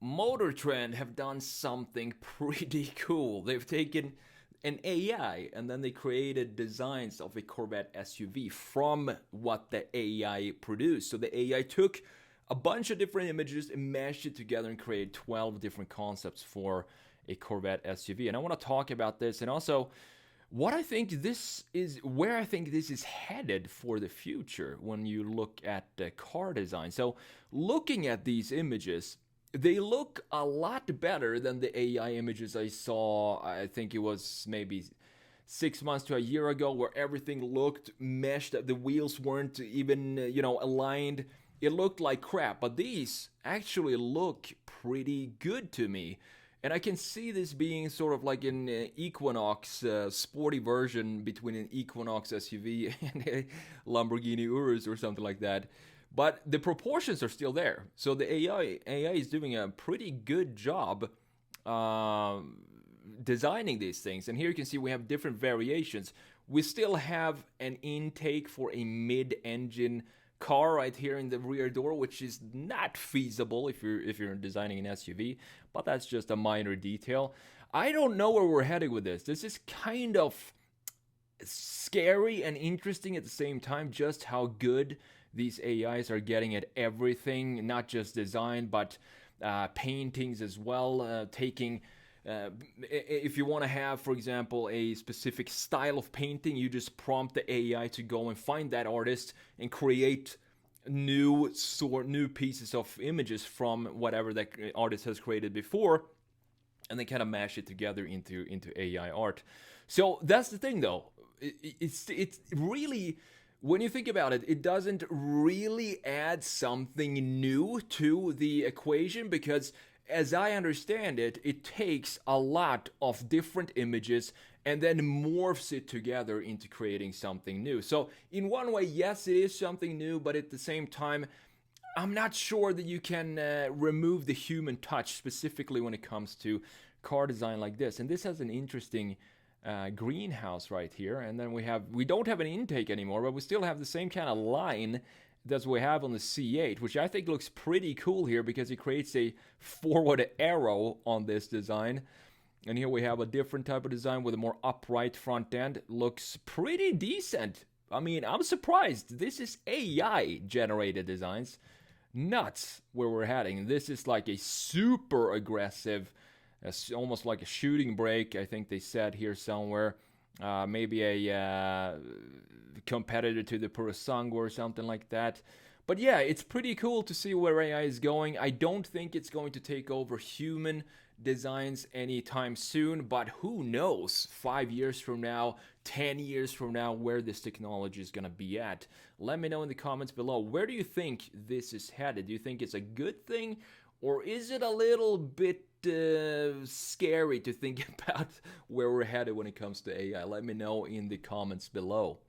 Motor Trend have done something pretty cool. They've taken an AI and then they created designs of a Corvette SUV from what the AI produced. So the AI took a bunch of different images and mashed it together and created 12 different concepts for a Corvette SUV. And I want to talk about this and also what I think this is, where I think this is headed for the future when you look at the car design. So looking at these images, they look a lot better than the AI images I saw. I think it was maybe 6 months to a year ago, where everything looked meshed. The wheels weren't even, aligned. It looked like crap. But these actually look pretty good to me. And I can see this being sort of like an Equinox sporty version between an Equinox SUV and a Lamborghini Urus or something like that. But the proportions are still there. So the AI is doing a pretty good job designing these things. And here you can see we have different variations. We still have an intake for a mid-engine car right here in the rear door, which is not feasible if you're designing an SUV, but that's just a minor detail. I don't know where we're heading with this. This is kind of scary and interesting at the same time, just how good these AIs are getting at everything, not just design, but paintings as well, taking if you want to have, for example, a specific style of painting, you just prompt the AI to go and find that artist and create new pieces of images from whatever that artist has created before, and then kind of mash it together into AI art. So that's the thing, though. It's really, when you think about it, it doesn't really add something new to the equation, because as I understand it, it takes a lot of different images and then morphs it together into creating something new. So in one way, yes, it is something new, but at the same time, I'm not sure that you can remove the human touch, specifically when it comes to car design like this. And this has an interesting greenhouse right here. And then we don't have an intake anymore, but we still have the same kind of line that we have on the C8, which I think looks pretty cool here because it creates a forward arrow on this design. And here we have a different type of design with a more upright front end. Looks pretty decent. I mean, I'm surprised. This is AI generated designs. Nuts where we're heading. This is like a super aggressive, almost like a shooting brake, I think they said here somewhere. Maybe a competitor to the Purosangue or something like that. But yeah, it's pretty cool to see where AI is going. I don't think it's going to take over human designs anytime soon, but who knows, 5 years from now, 10 years from now, where this technology is going to be at. Let me know in the comments below. Where do you think this is headed? Do you think it's a good thing, or is it a little bit scary to think about where we're headed when it comes to AI? Let me know in the comments below.